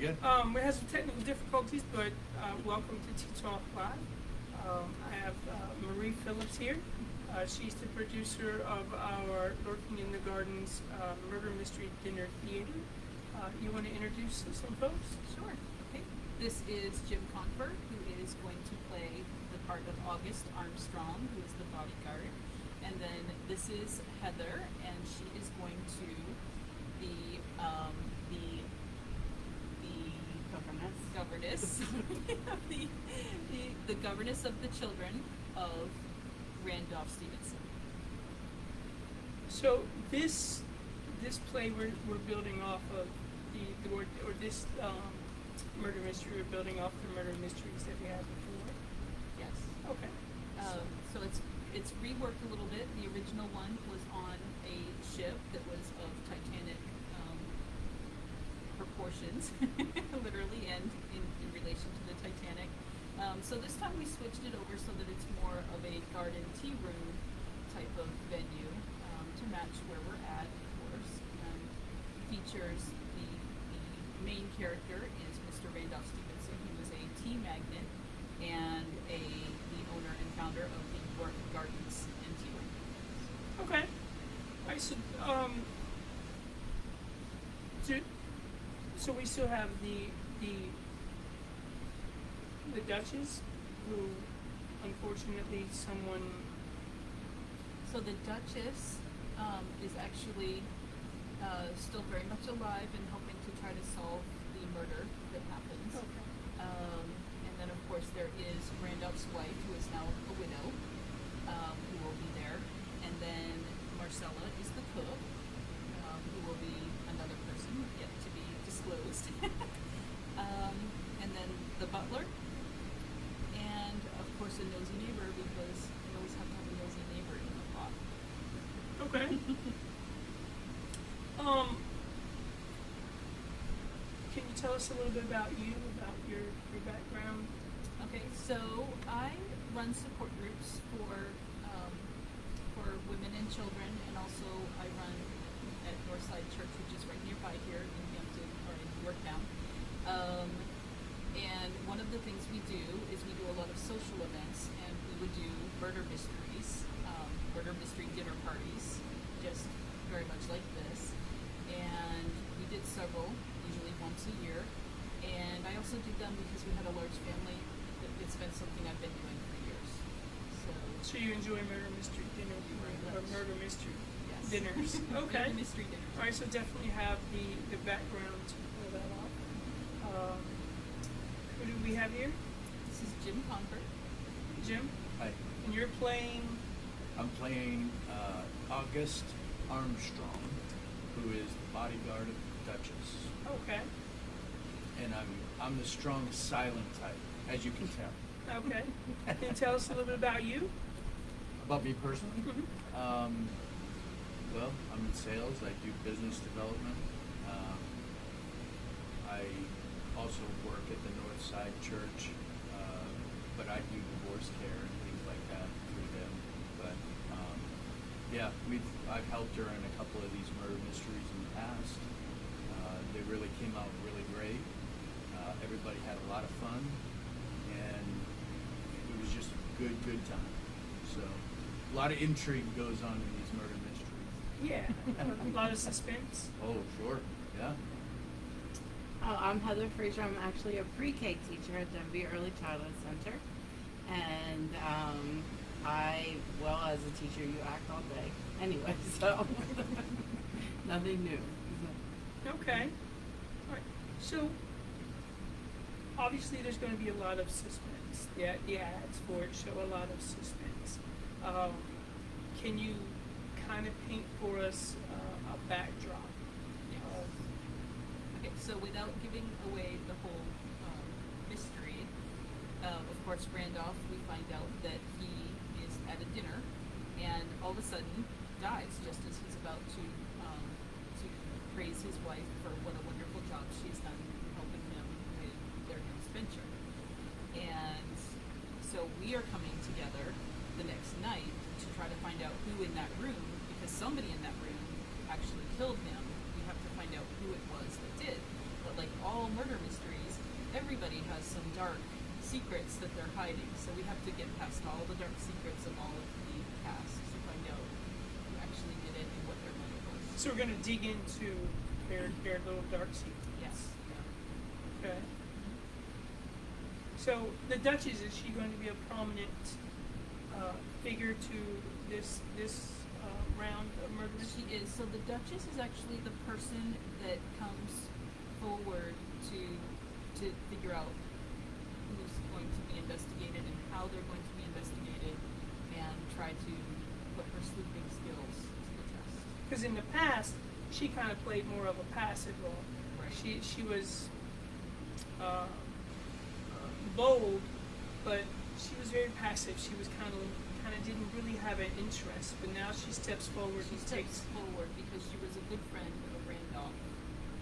Good. We had some technical difficulties, but welcome to Teach Off Live. I have Marie Phillips here. She's the producer of our Lurking in the Gardens Murder Mystery Dinner Theater. You want to introduce some folks? Sure. Okay. This is Jim Confer, who is going to play the part of August Armstrong, who is the bodyguard. And then this is Heather, and she is going to be governess, the governess of the children of Randolph Stevenson. So this play we're building off of this murder mystery, we're building off the murder mysteries that we had before. Yes. Okay. So it's reworked a little bit. The original one was on a ship that was of Titanic proportions, literally, and in relation to the Titanic. So this time we switched it over so that it's more of a garden tea room type of venue to match where we're at, of course. Features the main character is Mr. Randolph Stevenson. He was a tea magnate and the owner and founder of the York Gardens and Tea Room. Okay. I so so we still have the Duchess, who unfortunately someone. So the Duchess is actually still very much alive and helping to try to solve the murder that happens. Okay. And then, of course, there is Randolph's wife, who is now a widow, who will be there. And then Marcella is the cook, who will be another person yet to be disclosed. And then the butler. And, of course, a nosy neighbor, because you always have to have a nosy neighbor in the plot. Okay. Can you tell us a little bit about you, about your background? Okay, so I run support groups for women and children, and also I run at Northside Church, which is right nearby here in Hampton, or in Yorktown. And one of the things we do is we do a lot of social events, and we would do murder mysteries, murder mystery dinner parties, just very much like this. And we did several, usually once a year. And I also did them because we had a large family. It's been something I've been doing for years. So you enjoy murder mystery dinner or murder mystery dinners? Okay. Murder mystery dinners. All right, so definitely have the background to pull that off. Who do we have here? This is Jim Confer. Jim? Hi. And you're playing? I'm playing August Armstrong, who is the bodyguard of the Duchess. Okay. And I'm the strong silent type, as you can tell. Okay. Can you tell us a little bit about you? About me personally? Mm-hmm. Well, I'm in sales. I do business development. I also work at the Northside Church, but I do divorce care and things like that through them. But yeah, I've helped her in a couple of these murder mysteries in the past. They really came out really great. Everybody had a lot of fun, and it was just a good time. So a lot of intrigue goes on in these murder mysteries. Yeah. A lot of suspense. Oh, sure. Yeah. I'm Heather Frazier. I'm actually a pre-K teacher at Denby Early Childhood Center. And as a teacher, you act all day. Anyway, so nothing new. Okay. All right. So obviously there's going to be a lot of suspense. The ads for it show a lot of suspense. Can you kind of paint for us a backdrop? Okay, so without giving away the whole mystery, of course, Randolph, we find out that he is at a dinner and all of a sudden dies just as he's about to praise his wife for what a wonderful job she's done helping them with their next venture. And so we are coming together the next night to try to find out who in that room, because somebody in that room actually killed him. We have to find out who it was that did. But like all murder mysteries, everybody has some dark secrets that they're hiding. So we have to get past all the dark secrets of all of the cast to find out who actually did it and what their motive was. So we're gonna dig into their little dark secrets. Yes. Yeah. Okay. So the Duchess, is she going to be a prominent figure to this round of murder She mystery? is. So the Duchess is actually the person that comes forward to figure out who's going to be investigated and how they're going to be investigated, and try to put her sleuthing skills to the test. Because in the past, she kind of played more of a passive role. Right. She was bold, but she was very passive. She was kind of didn't really have an interest. But now she steps forward She and steps takes. forward because she was a good friend of Randolph,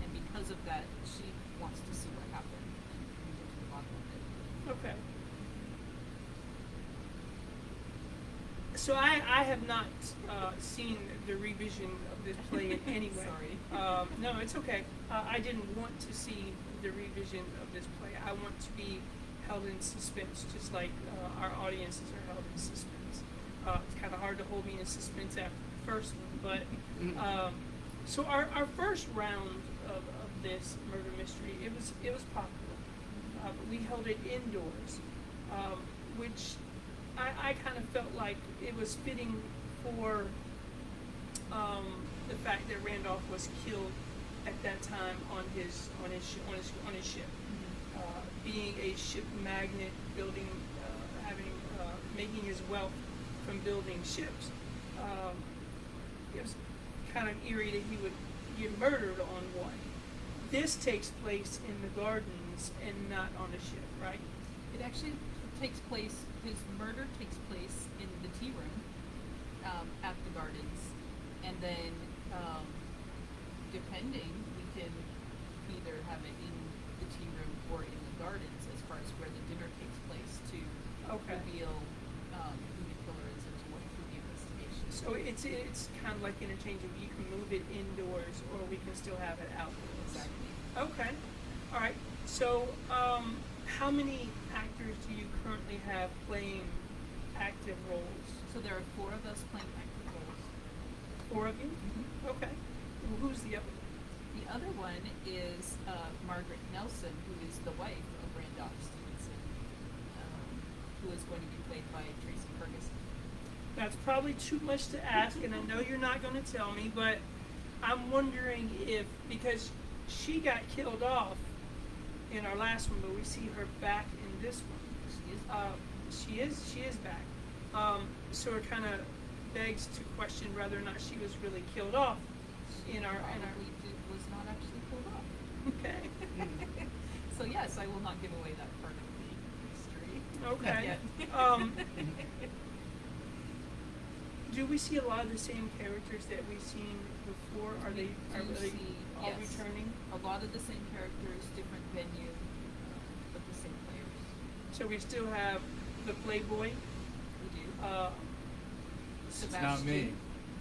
and because of that, she wants to see what happened and get to the bottom of it. Okay. So I have not seen the revision of this play in any way. Sorry. No, it's okay. I didn't want to see the revision of this play. I want to be held in suspense, just like our audiences are held in suspense. It's kind of hard to hold me in suspense after the first one, but so our first round of this murder mystery, it was popular, but we held it indoors, which I kind of felt like it was fitting for the fact that Randolph was killed at that time on his ship. Being a ship magnate, building, making his wealth from building ships, it was kind of eerie that he would get murdered on one. This takes place in the gardens and not on a ship, right? It actually takes place, his murder takes place in the tea room at the gardens, and then depending, we can either have it in the tea room or in the gardens as far as where the dinner takes place to reveal who the killer is and to what through the investigation. So it's kind of like interchangeable. You can move it indoors, or we can still have it outdoors. Exactly. Okay. All right. So, how many actors do you currently have playing active roles? So there are 4 of us playing active roles. 4 of you? Mm-hmm. Okay. Well, who's the other one? The other one is Margaret Nelson, who is the wife of Randolph Stevenson, who is going to be played by Tracy Ferguson. That's probably too much to ask, and I know you're not going to tell me, but I'm wondering if, because she got killed off in our last one, but we see her back in this one. She is back. So it kind of begs to question whether or not she was really killed off in our. Was not actually pulled off. Okay. So yes, I will not give away that part of the history. Okay. Yet. Do we see a lot of the same characters that we've seen before? Are they all yes, returning? a lot of the same characters, different venue, but the same players. So we still have the Playboy. We do. It's not me.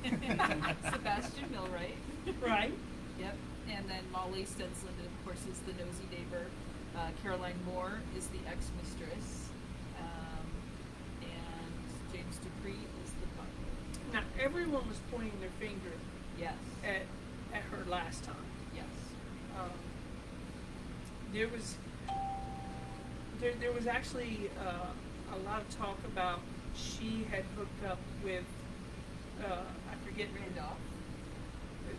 Sebastian Milwright. Right. Yep. And then Molly Stensland, of course, is the nosy neighbor. Caroline Moore is the ex-mistress. And James Dupree is the butler. Now everyone was pointing their finger Yes. at her last time. Yes. There was actually a lot of talk about she had hooked up with I forget Randolph.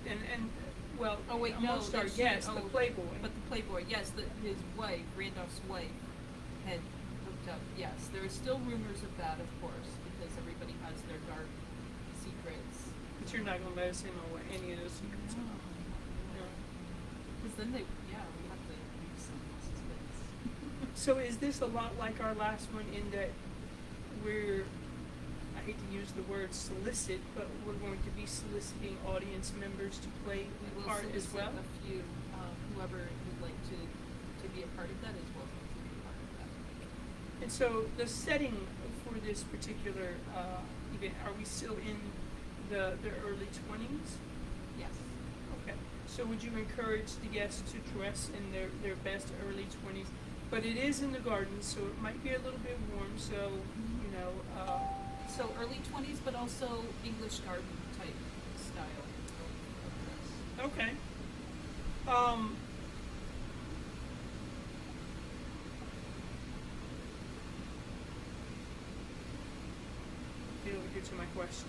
and well, Oh wait, no, no. the Playboy. But the Playboy, yes, his wife, Randolph's wife, had hooked up. Yes, there are still rumors of that, of course, because everybody has their dark secrets. But you're not gonna let us in on what any of those secrets are. No. Because then we have to leave some suspense. So is this a lot like our last one in that we're, I hate to use the word solicit, but we're going to be soliciting audience members to play We a will part as solicit well? a few, whoever would like to be a part of that is welcome to be a part of that. And so the setting for this particular event, are we still in the early 20s? Yes. Okay. So would you encourage the guests to dress in their best early 20s? but it is in the garden, so it might be a little bit warm. So you know, So early 20s, but also English garden type style of dress. okay. Get over here to my question.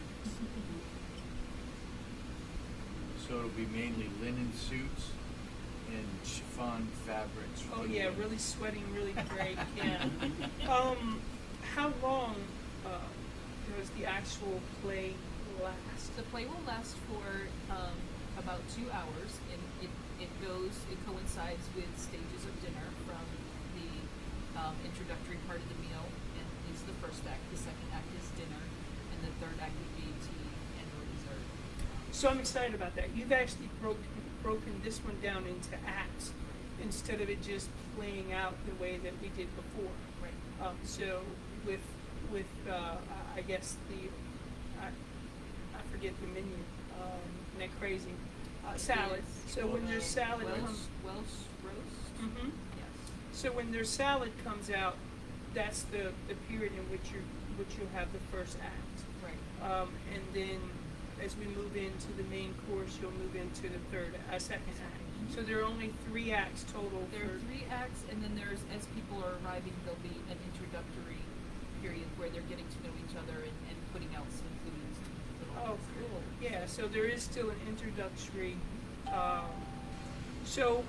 So it'll be mainly linen suits and chiffon fabrics. Oh for the yeah, women. really sweating, really great. Yeah. How long does the actual play last? The play will last for about 2 hours, and it coincides with stages of dinner from the introductory part of the meal, and is the first act. The second act is dinner, and the third act would be tea and or dessert. So I'm excited about that. You've actually broken this one down into acts instead of it just playing out the way that we did before. Right. So with I guess I forget the menu. Isn't that crazy? Salad. Yes. So when there's salad Welsh roast. hmm Yes. So when their salad comes out, that's the period in which you'll have the first act. Right. And then as we move into the main course, you'll move into the second act. So there are only 3 acts total. There are 3 acts, and then there's, as people are arriving, there'll be an introductory period where they're getting to know each other and putting out some clues. Oh, cool. Yeah, so there is still an introductory. So,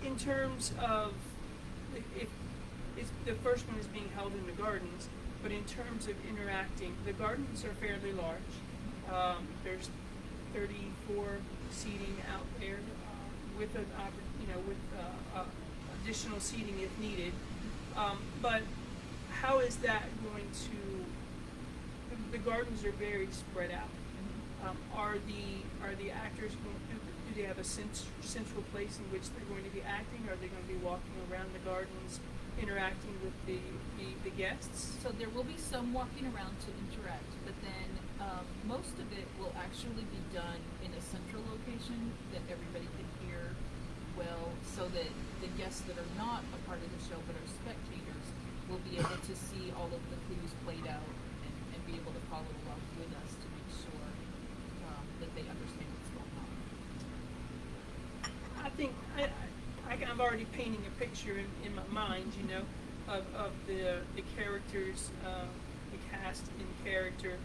in terms of, if the first one is being held in the gardens, but in terms of interacting, the gardens are fairly large. There's 34 seating out there with additional seating if needed. But how is that going to? The gardens are very spread out. Are the actors do they have a central place in which they're going to be acting? Are they going to be walking around the gardens, interacting with the guests? So there will be some walking around to interact, but then most of it will actually be done in a central location that everybody can hear well, so that the guests that are not a part of the show but are spectators will be able to see all of the clues played out and be able to follow along with us to make sure that they understand what's going on. I think I'm already painting a picture in my mind, you know, of the characters, the cast in character,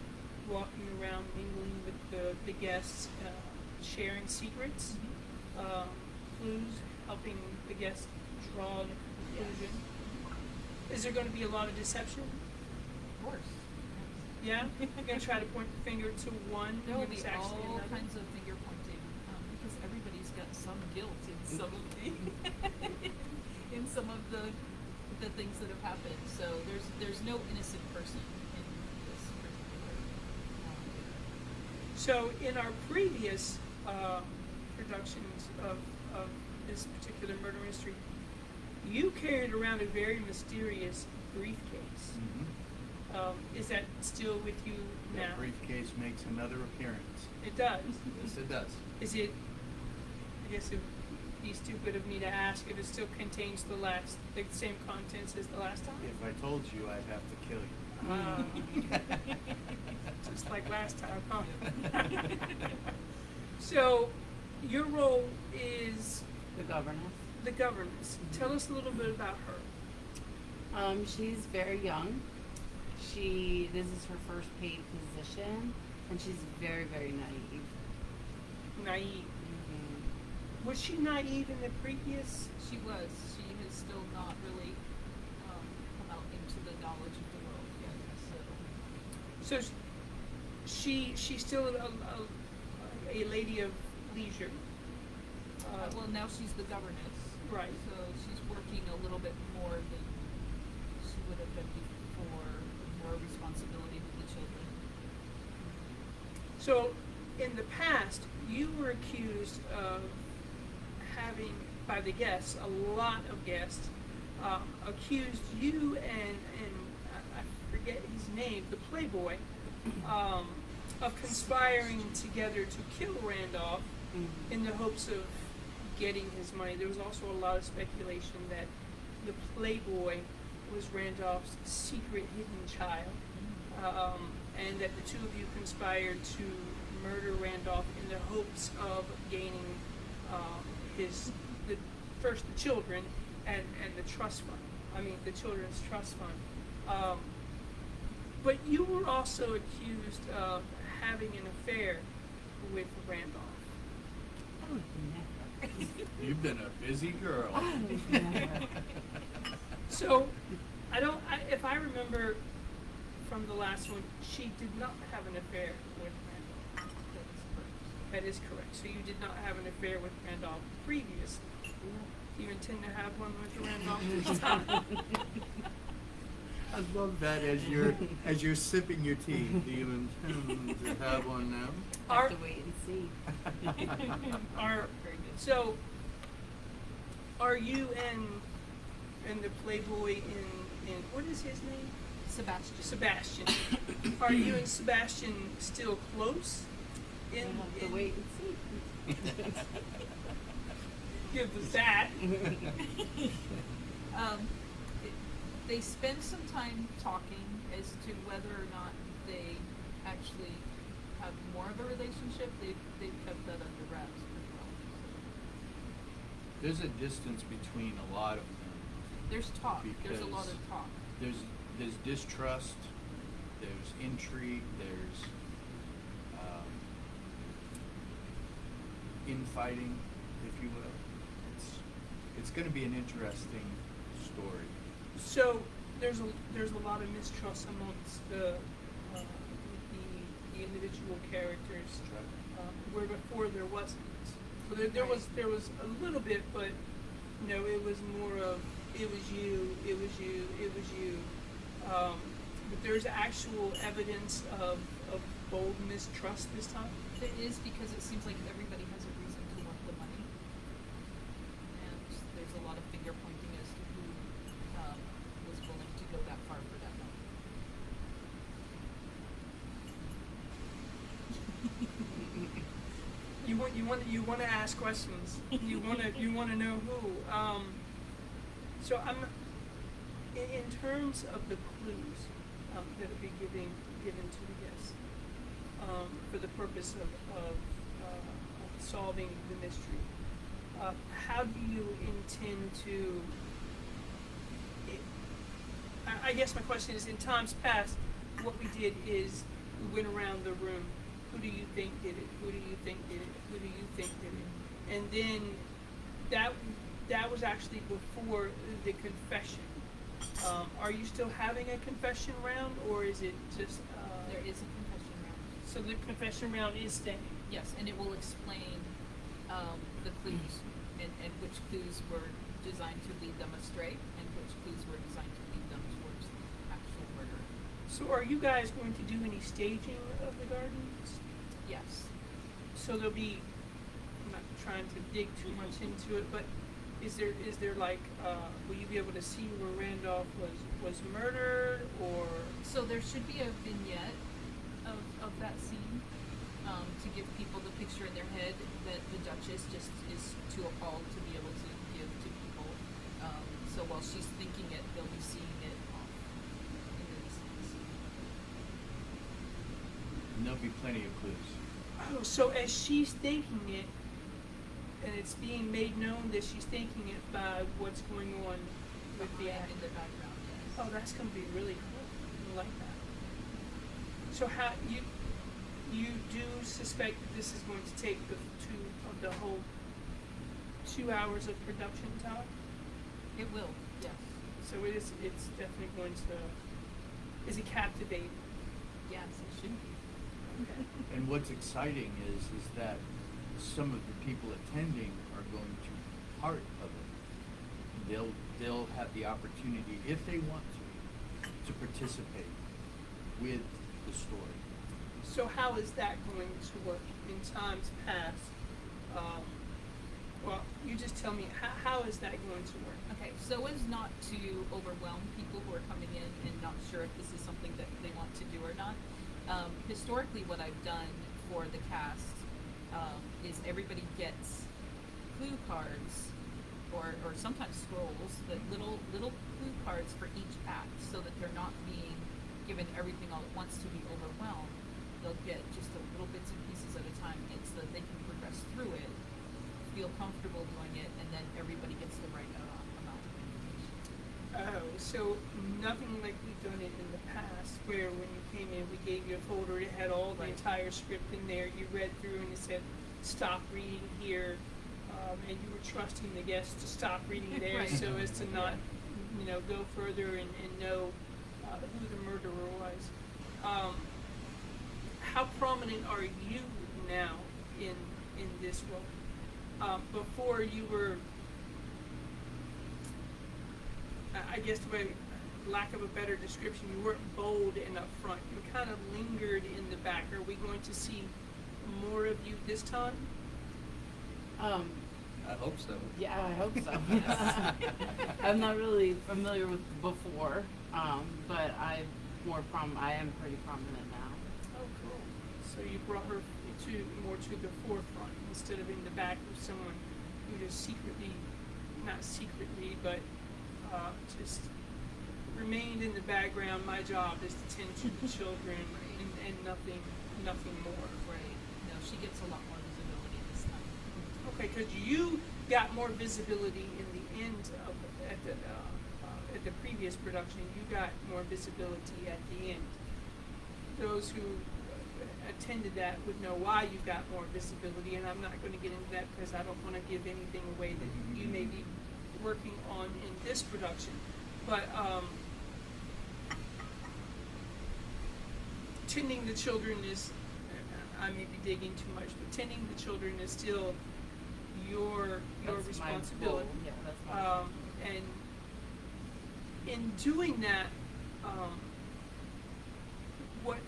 walking around, mingling with the guests, sharing secrets, clues, helping the guests draw a conclusion. Is there going to be a lot of deception? Of course. Yeah? You're going to try to point the finger to one? There will and be it's actually all another? kinds of finger pointing because everybody's got some guilt in some of the in some of the things that have happened. So there's no innocent person in this particular. So in our previous productions of this particular murder mystery, you carried around a very mysterious briefcase. Is that still with you now? That briefcase makes another appearance. It does. Yes, it does. Is it? I guess it would be stupid of me to ask if it still contains the same contents as the last time. If I told you, I'd have to kill you. Just like last time, huh? So, your role is The governess. the governess. Tell us a little bit about her. She's very young. This is her first paid position, and she's very, very naive. Naive. Mm-hmm. Was she naive in the previous? She was. She has still not really come out into the knowledge of the world yet. So So she's still a lady of leisure. well, now she's the governess. Right. So she's working a little bit more than she would have been before. More responsibility with the children. So, in the past, you were accused of having, by the guests, a lot of guests, accused you and I forget his name, the Playboy, of conspiring together to kill Randolph in the hopes of getting his money. There was also a lot of speculation that the Playboy was Randolph's secret hidden child, and that the two of you conspired to murder Randolph in the hopes of gaining the children and the trust fund. I mean, the children's trust fund. But you were also accused of having an affair with Randolph. Oh, never. You've been a busy girl. Oh, never. So, if I remember from the last one, she did not have an affair with Randolph. That is correct. So you did not have an affair with Randolph previously. Do you intend to have one with Randolph this time? I love that as you're sipping your tea. Do you intend to have one now? Have to wait and see. So, are you and the Playboy in what is his name? Sebastian. Sebastian. Are you and Sebastian still close? We'll have to wait and see. Give us that. They spend some time talking as to whether or not they actually have more of a relationship. They've kept that under wraps pretty well. There's a distance between a lot of them. There's talk. There's a lot Because of talk. There's distrust. There's intrigue. There's infighting, if you will. It's going to be an interesting story. So there's a lot of mistrust amongst the individual characters, where before there wasn't. So there was a little bit, but it was more of it was you. But there's actual evidence of bold mistrust this time. There is, because it seems like everybody has a reason to want the money, and there's a lot of finger pointing as to who was willing to go that far for that money. You want to ask questions. You want to know who. So I'm in terms of the clues that will be given to the guests for the purpose of solving the mystery. How do you intend to? I guess my question is: in times past, what we did is we went around the room. Who do you think did it? Who do you think did it? Who do you think did it? And then that was actually before the confession. Are you still having a confession round, or is it just? There is a confession round. So the confession round is staying. Yes, and it will explain the clues and which clues were designed to lead them astray and which clues were designed to lead them towards the actual murder. So are you guys going to do any staging of the gardens? Yes. So there'll be. I'm not trying to dig too much into it, but is there like will you be able to see where Randolph was murdered, or? So there should be a vignette of that scene to give people the picture in their head that the Duchess just is too appalled to be able to give to people. So while she's thinking it, they'll be seeing it off in the distance. And there'll be plenty of clues. Oh, so as she's thinking it, and it's being made known that she's thinking it by what's going on with the Behind act. in the background, yes. Oh, that's going to be really cool. I like that. So how you do suspect that this is going to take the whole 2 hours of production time? It will, yes. So it's definitely going to. Is it captivating? Yes, it should be. Okay. And what's exciting is that some of the people attending are going to be part of it. They'll have the opportunity, if they want to participate with the story. So how is that going to work in times past? Well, you just tell me, how is that going to work? Okay, so as not to overwhelm people who are coming in and not sure if this is something that they want to do or not, historically what I've done for the cast is everybody gets clue cards or sometimes scrolls, that little cards for each act so that they're not being given everything all at once to be overwhelmed. They'll get just a little bits and pieces at a time, and so that they can progress through it, feel comfortable doing it, and then everybody gets the right amount of information. Oh, so nothing like we've done it in the past, where when you came in, we gave you a folder, it had all the Right. entire script in there, you read through and it said, stop reading here, and you were trusting the guests to stop reading there Right. so as to not, Yeah. go further and know who the murderer was. How prominent are you now in this role? Before you were, I guess the way, lack of a better description, you weren't bold and upfront. You kind of lingered in the back. Are we going to see more of you this time? I hope so. Yeah, I hope so. I'm not really familiar with before, but I am pretty prominent now. Oh, cool. So you brought her more to the forefront instead of in the back with someone who just not secretly, but just remained in the background. My job is to tend to the children and nothing more. Right. No, she gets a lot more visibility this time. Okay, because you got more visibility in the end of at the previous production. You got more visibility at the end. Those who attended that would know why you got more visibility, and I'm not going to get into that because I don't want to give anything away that you may be working on in this production. But tending the children is, I may be digging too much, but tending the children is still your That's responsibility. My goal. Yeah, that's my goal. And in doing that, what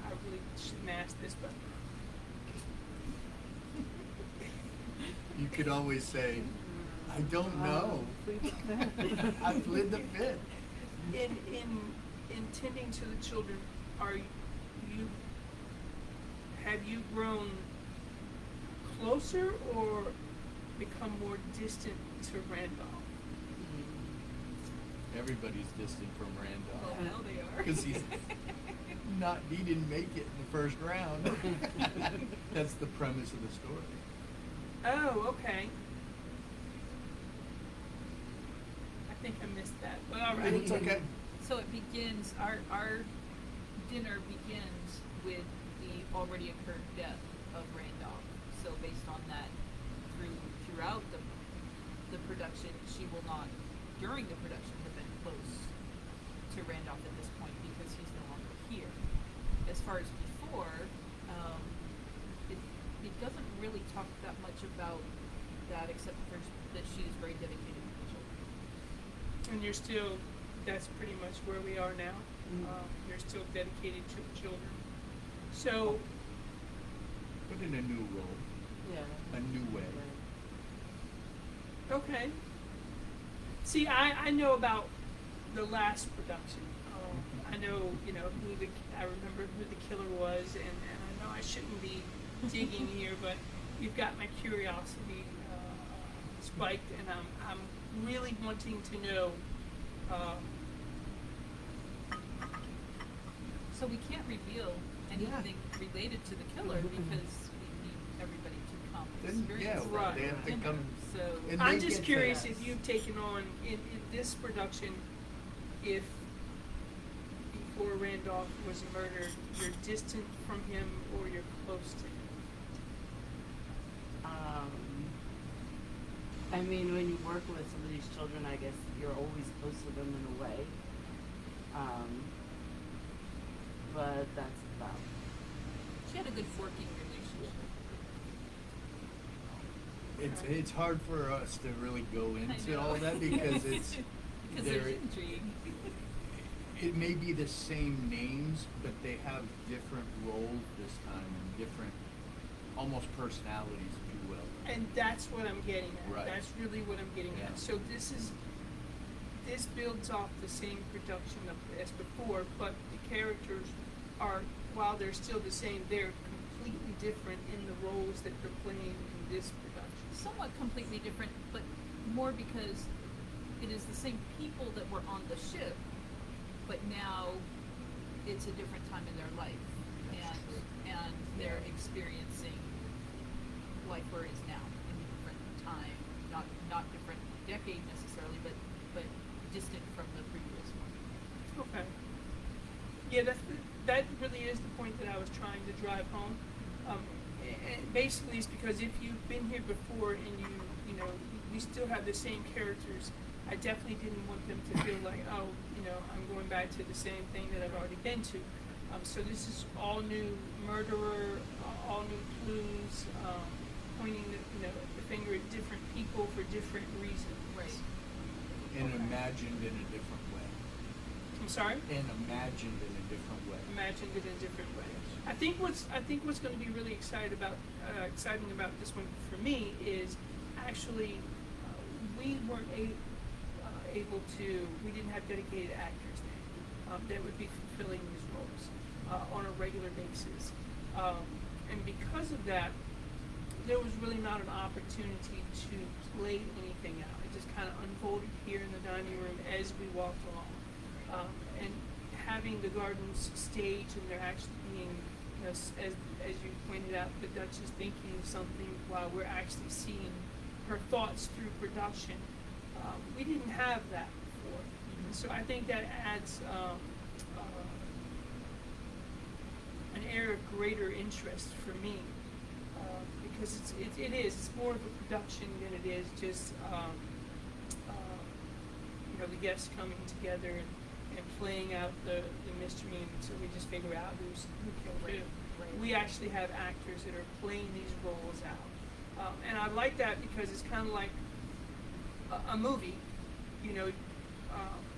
I really shouldn't ask this, but You could always say, I don't know. I plead the fifth. in tending to the children, have you grown closer or become more distant to Randolph? Everybody's distant from Well, Randolph. now they are. Because he didn't make it in the first round. That's the premise of the story. Oh, okay. I think I missed that. But all right. It's okay. So it begins, our dinner begins with the already occurred death of Randolph. So based on that, throughout the production, she will not, during the production, have been close to Randolph at this point because he's no longer here. As far as before, it doesn't really talk that much about that except for that she is very dedicated to the children. And that's pretty much where we are now. You're still dedicated to the children. So, But in a new role, Yeah. a new way. okay. See, I know about the last production. I know, I remember who the killer was, and I know I shouldn't be digging here, but you've got my curiosity spiked, and I'm really wanting to know. So we can't reveal anything related to the killer because we need everybody to come and Then, experience yeah, right. they have to dinner. come. So And I'm they just get curious that. if you've taken on in this production, if before Randolph was murdered, you're distant from him or you're close to him. I mean, when you work with some of these children, I guess you're always close to them in a way. But that's about. she had a good working relationship. It's hard for us to really go I into know. all that because it's Because there. there's intrigue. It may be the same names, but they have different roles this time and different, almost personalities, if you will. And that's what I'm getting at. Right. That's really what I'm getting Yeah. at. So this builds off the same production as before, but the characters are, while they're still the same, they're completely different in the roles that they're playing in this production. Somewhat completely different, but more because it is the same people that were on the ship, but now it's a different time in their life, and they're experiencing life where it is now in a different time, not different decade necessarily, but distant from the previous one. Okay. Yeah, that really is the point that I was trying to drive home. And basically, it's because if you've been here before and you know, we still have the same characters, I definitely didn't want them to feel like, oh, you know, I'm going back to the same thing that I've already been to. So this is all new murderer, all new clues, pointing the finger at different people for different reasons. Right. And Okay. imagined in a different way. I'm sorry? And imagined in a different way. Imagined it in a different way. I think what's going to be really exciting about this one for me is actually we weren't able to. We didn't have dedicated actors that would be fulfilling these roles on a regular basis, and because of that, there was really not an opportunity to play anything out. It just kind of unfolded here in the dining room as we walked along, and having the gardens staged and they're actually being, you know, as you pointed out, the Duchess thinking of something while we're actually seeing her thoughts through production. We didn't have that before, so I think that adds an air of greater interest for me, because it's more of a production than it is just you know, the guests coming together and playing out the mystery, and so we just figure out who killed who. Right. We actually have actors that are playing these roles out, and I like that because it's kind of like a movie, you know,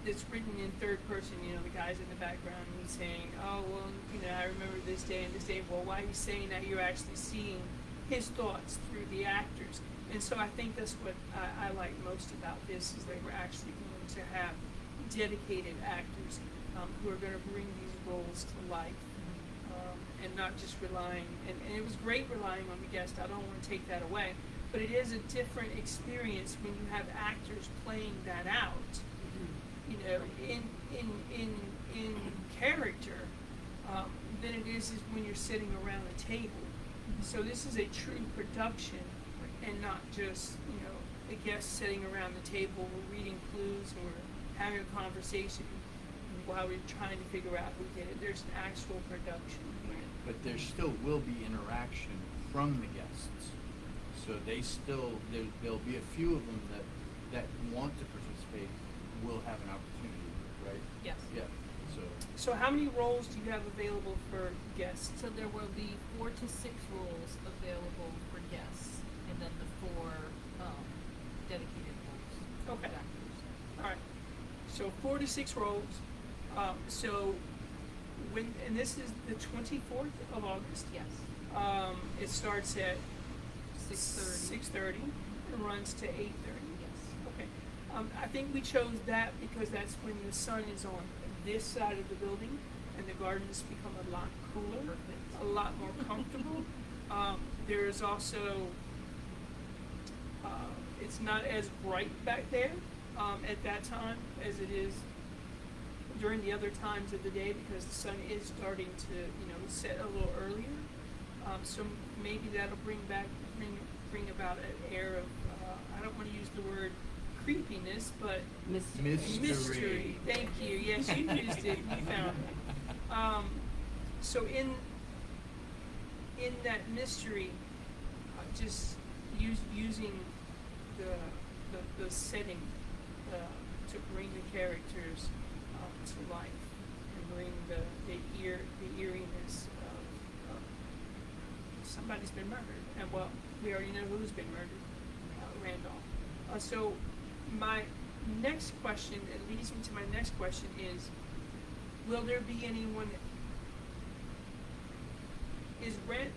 that's written in third person. You know, the guy's in the background and he's saying, "Oh, well, you know, I remember this day and this day." Well, why he's saying that, you're actually seeing his thoughts through the actors, and so I think that's what I like most about this, is that we're actually going to have dedicated actors who are going to bring these roles to life, and not just relying. And it was great relying on the guest. I don't want to take that away, but it is a different experience when you have actors playing that out. You know, in character, than it is when you're sitting around a table. So this is a true production, and not just, you know, a guest sitting around the table. We're reading clues and we're having a conversation while we're trying to figure out who did it. There's an actual production here. But there still will be interaction from the guests. So there'll be a few of them that want to participate, will have an opportunity, right? Yes. Yeah. So how many roles do you have available for guests? So there will be 4 to 6 roles available for guests, and then the 4 dedicated roles. Okay. For actors. All right. So 4 to 6 roles. So and this is the 24th of August. Yes. It starts at 6:30. 6:30 and runs to 8:30. Yes. Okay. I think we chose that because that's when the sun is on this side of the building and the gardens become a lot cooler, Perfect. a lot more comfortable. There is also, it's not as bright back there at that time as it is during the other times of the day, because the sun is starting to, you know, set a little earlier. So maybe that'll bring about an air of, I don't want to use the word creepiness, but mystery. Thank you. Yes, you used it. You found it. So in that mystery, just using the setting to bring the characters to life and bring the eeriness of somebody's been murdered, and well, we already know who's been murdered, Randolph. So my next question, it leads me to my next question, is, will there be anyone, is Rand,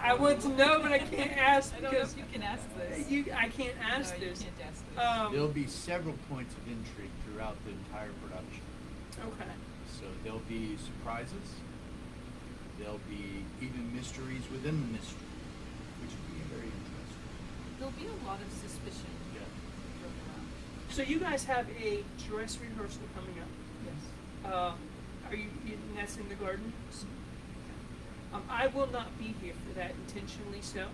I want to know, but I can't ask I don't know because if you can ask this. I can't ask No, you this. can't ask this. There'll be several points of intrigue throughout the entire production. Okay. So there'll be surprises. There'll be even mysteries within the mystery, which will be very interesting. There'll be a lot of suspicion Yeah. thrown around. So you guys have a dress rehearsal coming up. Yes. Are and that's in the garden? I will not be here for that intentionally so.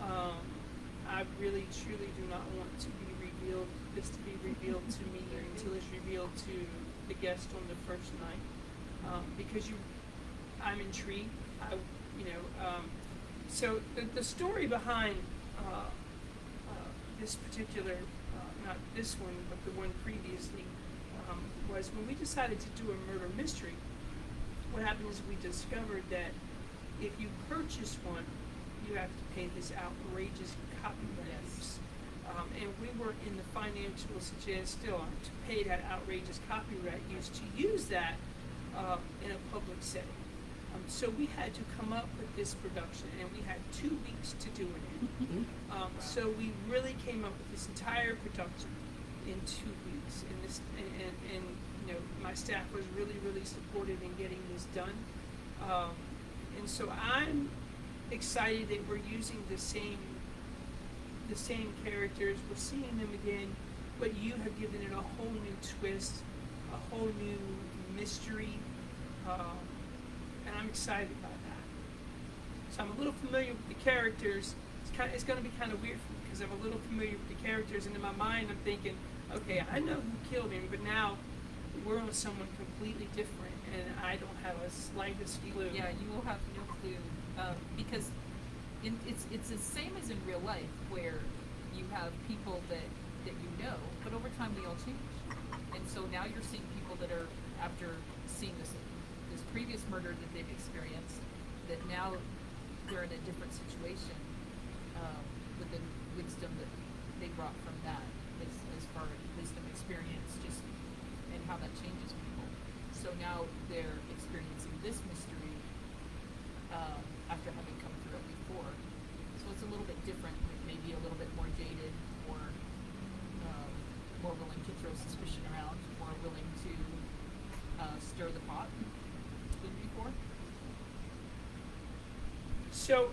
I really, truly do not want this to be revealed to me until it's revealed to the guest on the first night. Because I'm intrigued. So the story behind this particular, not this one, but the one previously, was when we decided to do a murder mystery. What happened is we discovered that if you purchase one, you have to pay this outrageous copyright use. And we were in the financial situation, still are, to pay that outrageous copyright use to use that in a public setting. So we had to come up with this production, and we had 2 weeks to do it in. So we really came up with this entire production in 2 weeks, and my staff was really, really supportive in getting this done. And so I'm excited that we're using the same characters. We're seeing them again, but you have given it a whole new twist, a whole new mystery, and I'm excited about that. So I'm a little familiar with the characters. It's going to be kind of weird for me because I'm a little familiar with the characters, and in my mind I'm thinking, okay, I know who killed him, but now we're on someone completely different, and I don't have a slightest clue. Yeah, you will have no clue, because it's the same as in real life, where you have people that you know, but over time they all change. And so now you're seeing people that are, after seeing this previous murder that they've experienced, that now they're in a different situation, with the wisdom that they brought from that, as far as wisdom, experience, just, and how that changes people. So now they're experiencing this mystery, after having come through it before. So it's a little bit different, maybe a little bit more jaded, more willing to throw suspicion around, more willing to stir the pot than before. So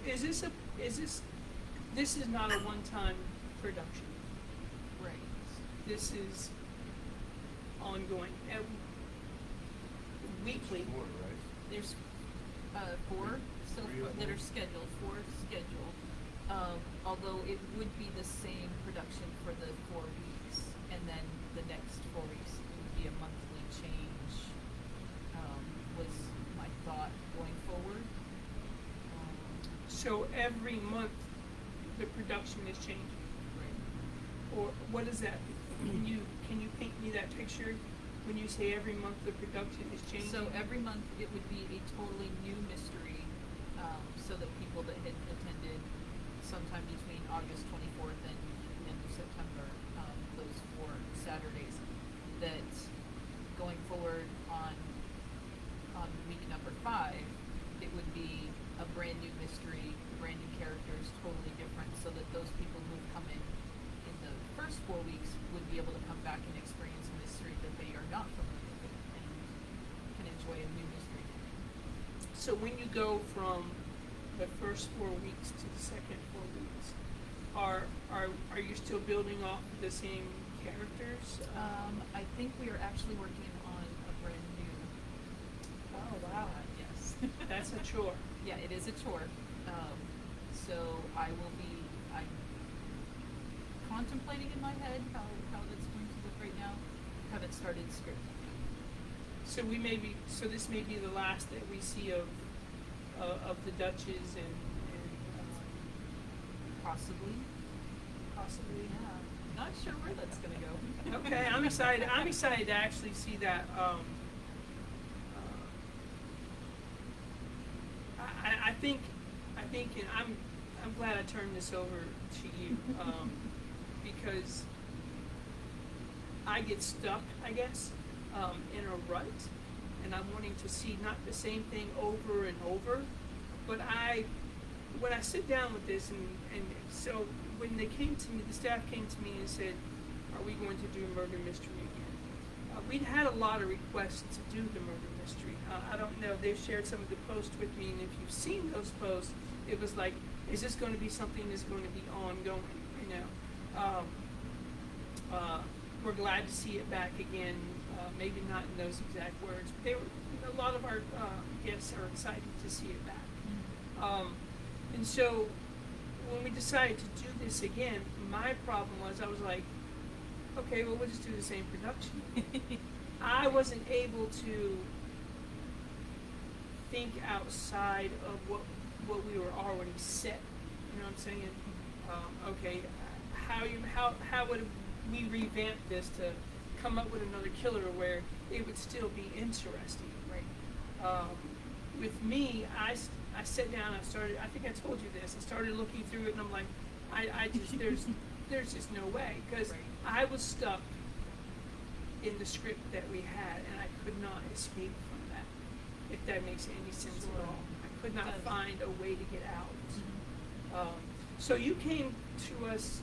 this is not a one-time production. Right. This is ongoing, weekly. Four, right? There's 4 so far that are scheduled, 4 scheduled. Although it would be the same production for the 4 weeks, and then the next 4 weeks it would be a monthly change. Was my thought going forward. So every month, the production is changing. Right. Or what is that? Can you paint me that picture? When you say every month the production is changing? So every month it would be a totally new mystery, so that people that had attended sometime between August 24th and end of September, those 4 Saturdays, that going forward on week number 5, it would be a brand new mystery, brand new characters, totally different, so that those people who've come in the first 4 weeks would be able to come back and experience a mystery that they are not familiar with and can enjoy a new mystery. So when you go from the first 4 weeks to the second 4 weeks, are you still building off the same characters? I think we are actually working on a brand new. Oh wow! Yes. That's a chore. Yeah, it is a chore. So I'm contemplating in my head how that's going to look right now. Haven't started scripting. So this may be the last that we see of the Duchess and Possibly. yeah. Not sure where that's going to go. Okay, I'm excited. I'm excited to actually see that. I think, and I'm glad I turned this over to you, because I get stuck, I guess, in a rut, and I'm wanting to see not the same thing over and over, but when I sit down with this, and so when they came to me, the staff came to me and said, are we going to do a murder mystery again? We'd had a lot of requests to do the murder mystery. I don't know, they've shared some of the posts with me, and if you've seen those posts, it was like, is this going to be something that's going to be ongoing, were glad to see it back again. Maybe not in those exact words, but a lot of our guests are excited to see it back. And so when we decided to do this again, my problem was I was like, okay, well, we'll just do the same production. I wasn't able to think outside of what we were already set. You know what I'm saying? Okay, how would we revamp this to come up with another killer where it would still be interesting, right? With me, I sat down, I think I told you this, I started looking through it and I'm like, I just, there's just no way, because I was stuck in the script that we had and I could not escape from that, if that makes any sense at all. I could not find a way to get out. So you came to us,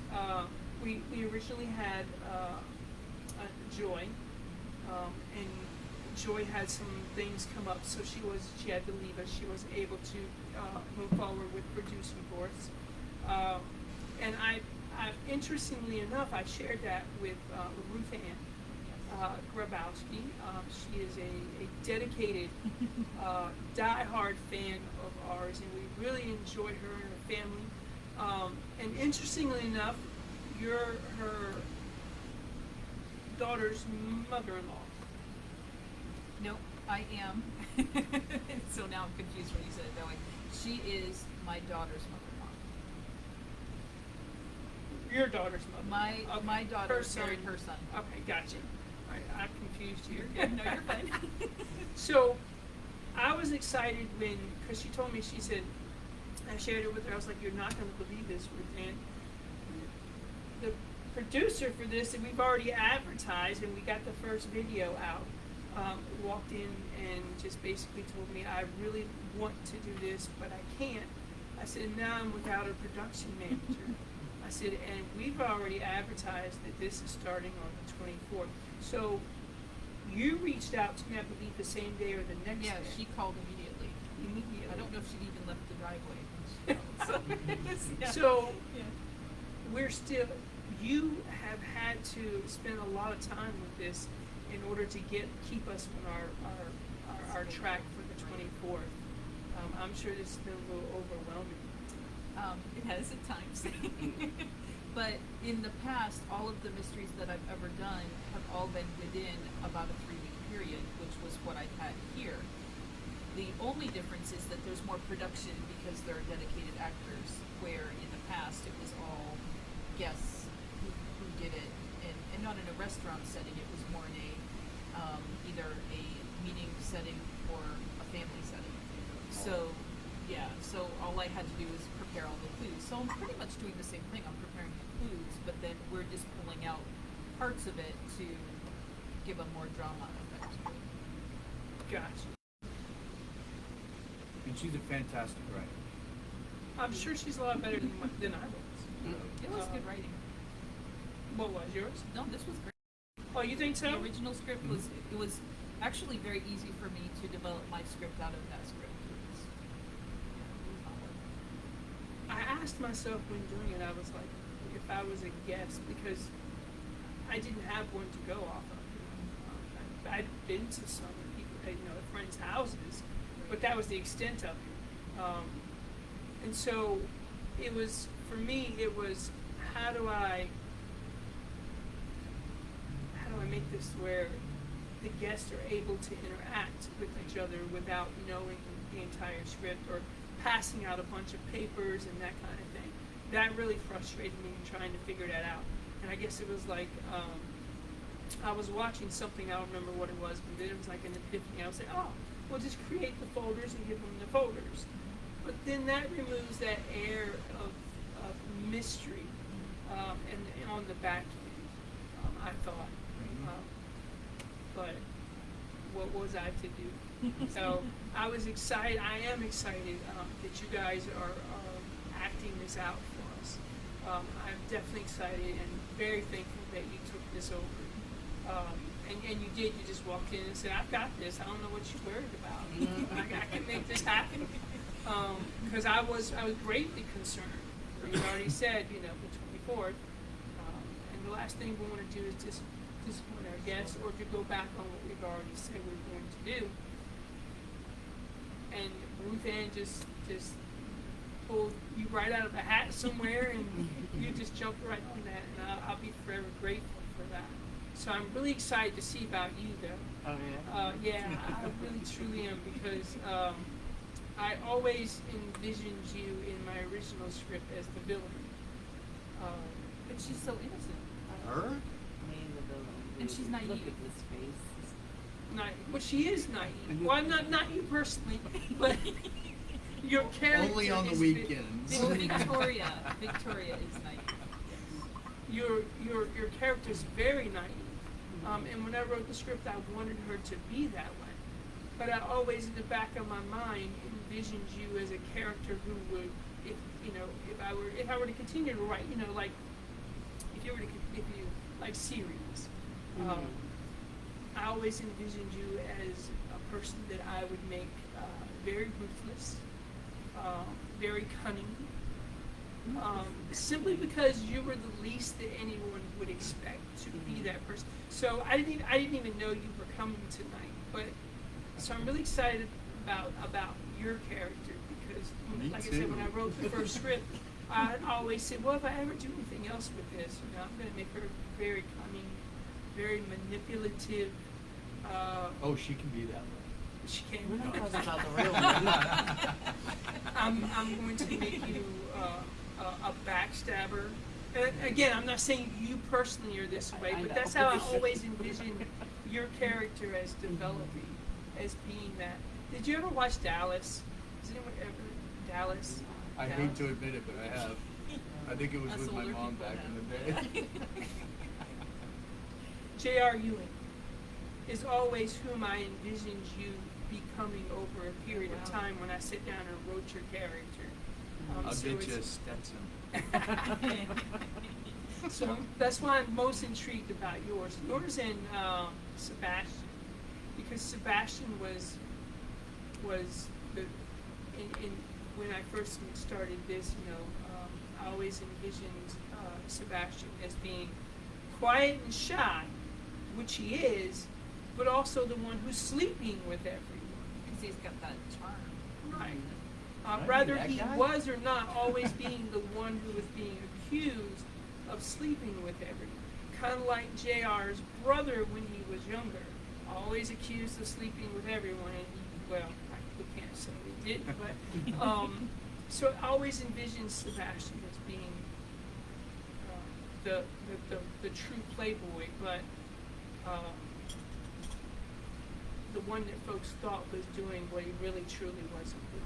we originally had Joy, and Joy had some things come up, so she had to leave us. She wasn't able to move forward with producing for us. And I interestingly enough, I shared that with Ruth Ann Grabowski. She is a dedicated, die-hard fan of ours, and we really enjoy her and her family. And interestingly enough, you're her daughter's mother-in-law. No, I am. So now I'm confused when you said it that way. She is my daughter's mother-in-law. Your daughter's mother. My daughter Her married son. her son. Okay, gotcha. All right, I'm confused here. No, you're fine. So, I was excited because she told me, she said, I shared it with her, I was like, you're not going to believe this, Ruth Ann. The producer for this, and we've already advertised, and we got the first video out, walked in and just basically told me, I really want to do this, but I can't. I said, now I'm without a production manager. I said, and we've already advertised that this is starting on the 24th. So you reached out to me, I believe, the same day or the next day. Yeah, she called immediately. I don't know if she'd even left the driveway. So we're still, you have had to spend a lot of time with this in order to keep us on our track for the 24th. I'm sure this has been a little overwhelming. It has at times. But in the past, all of the mysteries that I've ever done have all been within about a 3-week period, which was what I had here. The only difference is that there's more production because there are dedicated actors, where in the past it was all guests who did it, and not in a restaurant setting. It was more in either a meeting setting or a family setting. So so all I had to do was prepare all the clues. So I'm pretty much doing the same thing. I'm preparing the clues, but then we're just pulling out parts of it to give a more drama effect to it. Gotcha. And she's a fantastic writer. I'm sure she's a lot better than I was. It was good writing. What was yours? No, this was great. Oh, you think so? The original script was actually very easy for me to develop my script out of that script. I asked myself when doing it, I was like, if I was a guest, because I didn't have one to go off of. I'd been to some people, friends' houses, but that was the extent of it. And so it was, for me, it was, how do I make this where the guests are able to interact with each other without knowing the entire script or passing out a bunch of papers and that kind of thing. That really frustrated me in trying to figure that out. And I guess it was like, I was watching something, I don't remember what it was, but then it was like an epiphany. I was like, oh, we'll just create the folders and give them the folders. But then that removes that air of mystery and on the back end, I thought. But what was I to do? So I was excited. I am excited that you guys are acting this out for us. I'm definitely excited and very thankful that you took this over. And you did. You just walked in and said, "I've got this. I don't know what you're worried about. I can make this happen." Because I was greatly concerned. You already said, the 24th. And the last thing we want to do is just disappoint our guests or to go back on what we've already said we're going to do. And Ruth Ann just pulled you right out of a hat somewhere, and you just jumped right on that, and I'll be forever grateful for that. So I'm really excited to see about you, though. Oh Yeah, I really truly am, because I always envisioned you in my original script as the villain. But she's so innocent. Her? Me and the villain. And she's naive. Look at this face. Well, she is naive. Well, not you personally, but your character. Only on the is weekends. Victoria is naive. Your character is very naive. And when I wrote the script, I wanted her to be that way. But I always, in the back of my mind, envisioned you as a character who would, if I were to continue to write, like if you like series, I always envisioned you as a person that I would make very ruthless, very cunning, simply because you were the least that anyone would expect to be that person. So I didn't even know you were coming tonight, but so I'm really excited about your character, because Me I too. said, when I wrote the first script, I always said, well, if I ever do anything else with this, I'm going to make her very cunning, very manipulative. Oh, she can be that way. She We're not can't. talking about the real one. I'm going to make you a backstabber. And again, I'm not saying you personally are this way, I but know. that's how I always envisioned your character as developing, as being that. Did you ever watch Dallas? Has anyone ever Dallas? I hate to admit it, but I have. I think it was Us with my older mom people back in the have. day. J.R. Ewing is always whom I envisioned you becoming over a period of time when I sit down and wrote your character. I'll So get you a it's- Stetson. So that's why I'm most intrigued about yours. Yours and Sebastian, because Sebastian was the in when I first started this, I always envisioned Sebastian as being quiet and shy, which he is, but also the one who's sleeping with everyone. Because he's got that charm. Right. Right, Rather that he guy. was or not always being the one who was being accused of sleeping with everyone. Kind of like JR's brother when he was younger. Always accused of sleeping with everyone, and we can't say he did, but so I always envisioned Sebastian as being the true playboy, but the one that folks thought was doing what he really truly wasn't doing.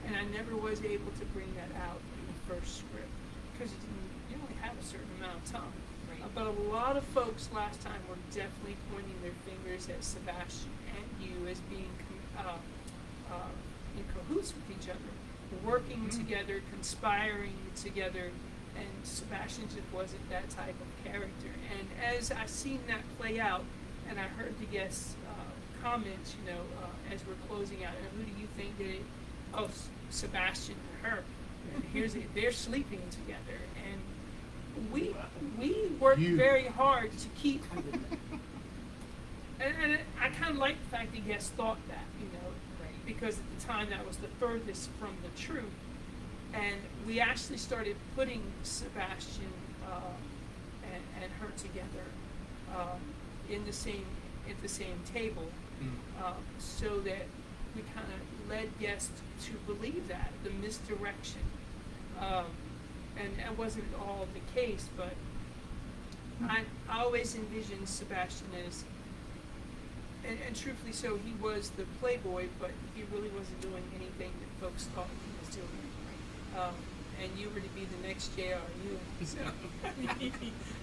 And I never was able to bring that out in the first script, because you only have a certain amount of time. Right. But a lot of folks last time were definitely pointing their fingers at Sebastian and you as being in cahoots with each other, working together, conspiring together, and Sebastian just wasn't that type of character. And as I seen that play out, and I heard the guests' comments, as we're closing out, and who do you think did it? Oh, Sebastian and her. And here's it. They're sleeping together, and we worked very hard to keep. And I kind of like the fact that guests thought that, because at the time that was the furthest from the truth, and we actually started putting Sebastian and her together at the same table, so that we kind of led guests to believe that the misdirection, and that wasn't all the case, but I always envisioned Sebastian as, and truthfully so, he was the playboy, but he really wasn't doing anything that folks thought he was doing. And you were to be the next J.R. Ewing. So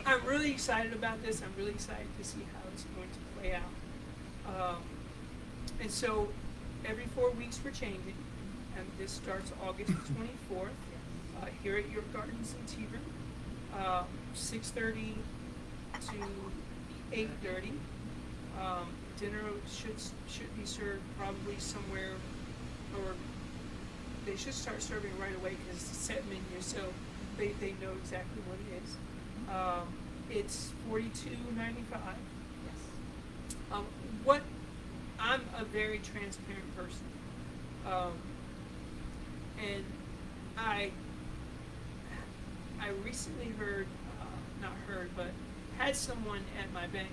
I'm really excited about this. I'm really excited to see how it's going to play out. And so every 4 weeks we're changing, and this starts August 24th here at York Gardens in Tearoom, 6:30 to 8:30. Dinner should be served probably somewhere, or they should start serving right away because it's a set menu, so they know exactly what it is. It's $42.95. Yes. What I'm a very transparent person, and I recently but had someone at my bank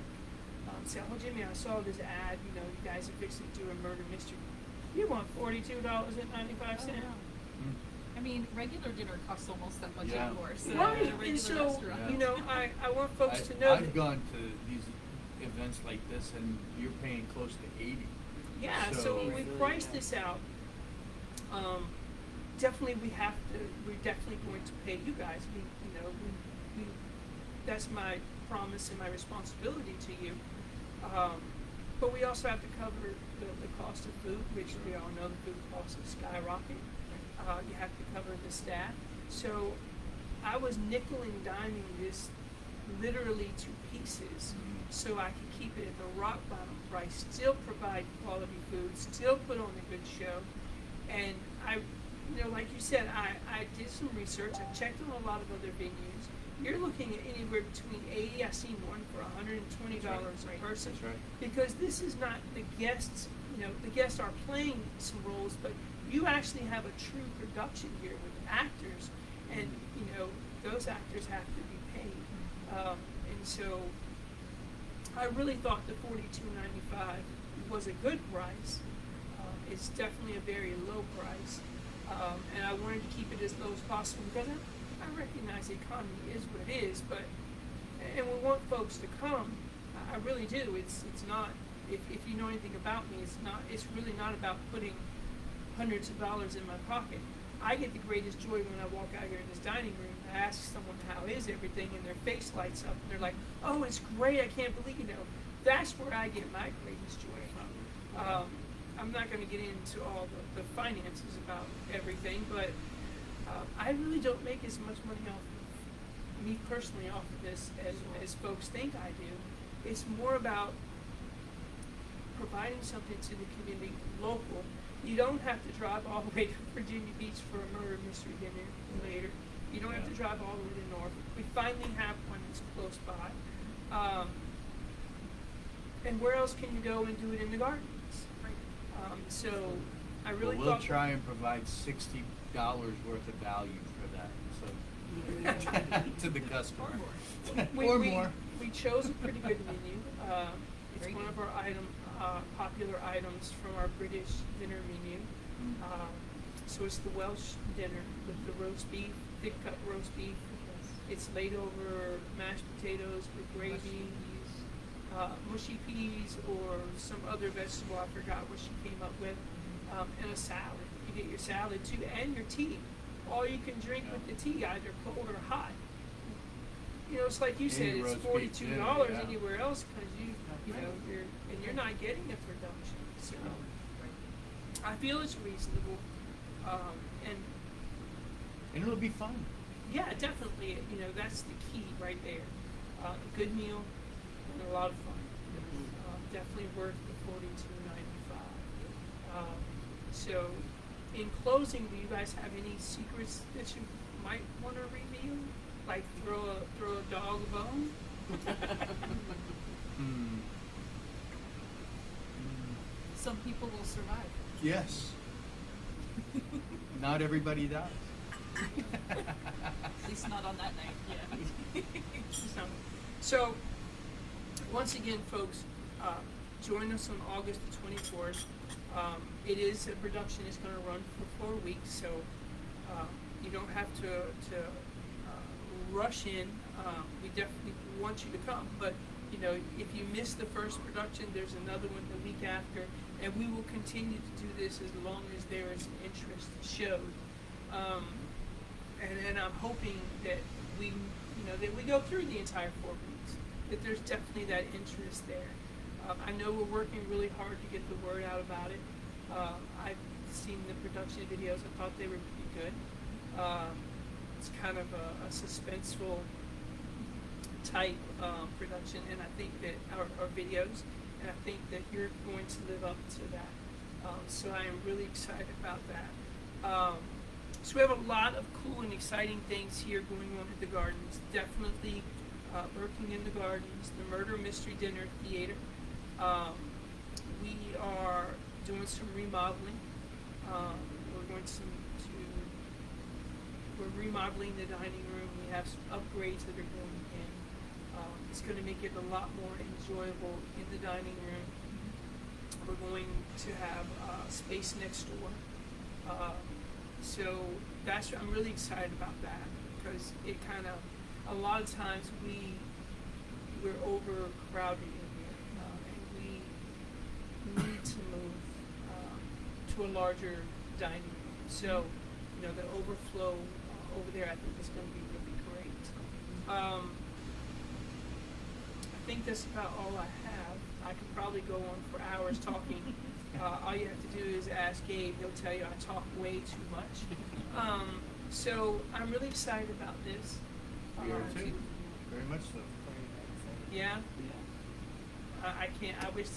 say, "Oh, Jimmy, I saw this ad. You know, you guys are fixing to do a murder mystery. You want $42.95?" I mean, regular dinner costs almost that much Yeah. anymore. So Right, at a regular and so restaurant. you know, I want folks to know I've that. gone to these events like this, and you're paying close to 80. Yeah, so So- we priced this out. Definitely, we're definitely going to pay you guys. That's my promise and my responsibility to you. But we also have to cover the cost of food, which we all know the food costs have skyrocketed. You have to cover the staff. So I was nickel and diming this literally to pieces so I could keep it at the rock bottom price, still provide quality food, still put on a good show. And like you said, I did some research. I checked on a lot of other venues. You're looking at anywhere between 80, I've seen one for $120 a person. That's right. Because this is not the guests, the guests are playing some roles, but you actually have a true production here with actors, and, those actors have to be paid. And so I really thought the $42.95 was a good price. It's definitely a very low price. And I wanted to keep it as low as possible because I recognize the economy is what it is, and we want folks to come. I really do. It's not, if you know anything about me, it's really not about putting hundreds of dollars in my pocket. I get the greatest joy when I walk out here in this dining room. I ask someone how is everything, and their face lights up, and they're like, "Oh, it's great! I can't believe That's where I get my greatest joy from. I'm not going to get into all the finances about everything, but I really don't make as much money me personally off of this as folks think I do. It's more about providing something to the community local. You don't have to drive all the way to Virginia Beach for a murder mystery dinner later. You don't have to drive all the way to Norfolk. We finally have one that's close by. And where else can you go and do it in the gardens? So I really we'll thought try and provide $60 worth of value for that, so to the customer. Or more. We chose a pretty good menu. It's Very one good. of our popular items from our British dinner menu. So it's the Welsh dinner with the roast beef, thick cut roast beef. It's laid over mashed potatoes with gravy, mushy peas, or some other vegetable. I forgot what she came up with, and a salad. You get your salad too, and your tea. All you can drink with the tea, either cold or hot. It's like you said, Any it's roast beef dinner, $42 yeah. anywhere else because you're not getting a production. So I feel it's reasonable, and And it'll be fun. yeah, definitely. That's the key right there. A good meal and a lot of fun. Definitely worth the $42.95. So, in closing, do you guys have any secrets that you might want to reveal? Like throw a dog a bone? Some people will survive. Yes. Not everybody does. At least not on that night. Yeah. So, once again, folks, join us on August the 24th. It is a production. It's going to run for 4 weeks, so you don't have to rush in. We definitely want you to come, but if you miss the first production, there's another one the week after, and we will continue to do this as long as there is interest showed. And I'm hoping that we go through the entire 4 weeks, that there's definitely that interest there. I know we're working really hard to get the word out about it. I've seen the production videos. I thought they were pretty good. It's kind of a suspenseful type production, and I think that our videos, and I think that you're going to live up to that. So I am really excited about that. So we have a lot of cool and exciting things here going on at the gardens. Definitely Lurking in the Gardens, the Murder Mystery Dinner Theater. We are doing some remodeling. We're remodeling the dining room. We have some upgrades that are going in. It's going to make it a lot more enjoyable in the dining room. We're going to have space next door. So I'm really excited about that because it kind of, a lot of times we're overcrowded in here, and we need to move to a larger dining room. So, the overflow over there, I think is going to be really great. I think that's about all I have. I could probably go on for hours talking. All you have to do is ask Gabe. He'll tell you I talk way too much. So I'm really excited about this. We are too. Very much so. Yeah. I can't. I wish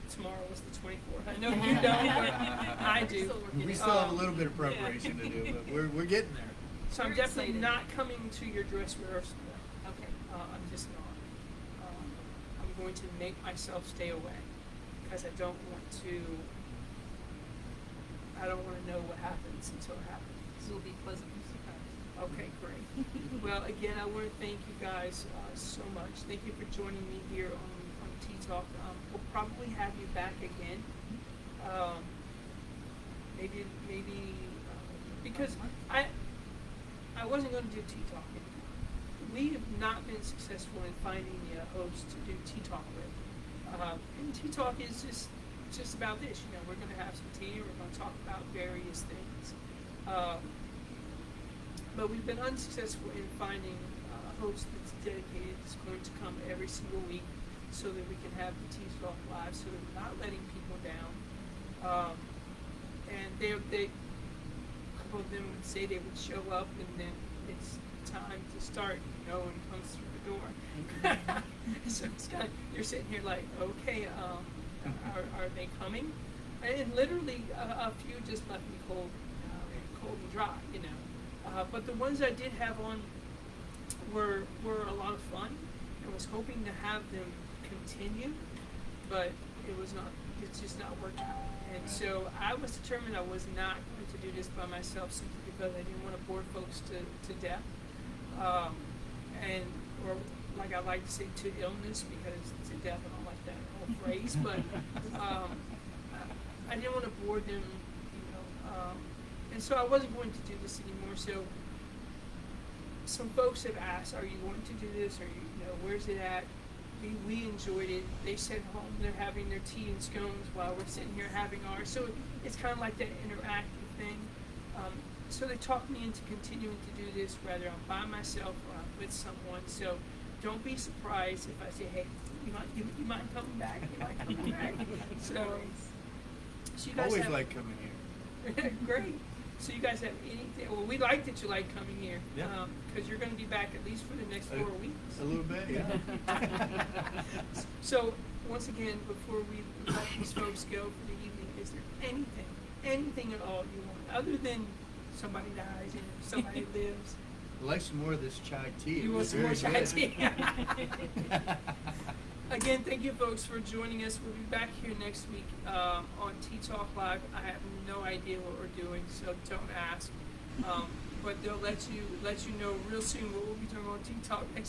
tomorrow was the 24th. I know you don't, but I do. We still have a little bit of preparation to do, but we're getting there. So I'm We're definitely excited. not coming to your dress rehearsal. Okay. I'm just not. I'm going to make myself stay away because I don't want to know what happens until it happens. So it'll be pleasantly surprised. Okay, great. Well, again, I want to thank you guys so much. Thank you for joining me here on Tea Talk. We'll probably have you back again. Maybe because I wasn't going to do Tea Talk anymore. We have not been successful in finding a host to do Tea Talk with. And Tea Talk is just about this. We're going to have some tea. We're going to talk about various things. But we've been unsuccessful in finding a host that's dedicated, that's going to come every single week so that we can have the Tea Talk live, so that we're not letting people down. And a couple of them would say they would show up, and then it's time to start, and he comes through the door. So it's kind of, you're sitting here like, okay, are they coming? And literally, a few just left me cold and dry, But the ones I did have on were a lot of fun. I was hoping to have them continue, but it's just not working out. And so I was determined I was not going to do this by myself simply because I didn't want to bore folks to death. Or like I like to say, to illness, because to death, I don't like that whole phrase, but I didn't want to bore them, and so I wasn't going to do this anymore. So some folks have asked, are you going to do this? Or where's it at? We enjoyed it. They sat home, they're having their tea and scones while we're sitting here having ours. So it's kind of like that interactive thing. So they talked me into continuing to do this, whether I'm by myself or I'm with someone. So don't be surprised if I say, hey, you mind coming back? You mind coming back? So you guys Always have, like coming here. great. So you guys have anything? Well, we like that you like coming here. Yeah. Because you're going to be back at least for the next 4 weeks. A little bit, yeah. So once again, before we let these folks go for the evening, is there anything at all you want, other than somebody dies and somebody lives? I'd like some more of this chai tea. You It want was some more very chai good. tea? Again, thank you folks for joining us. We'll be back here next week on Tea Talk Live. I have no idea what we're doing, so don't ask. But they'll let you know real soon what we'll be doing on Tea Talk next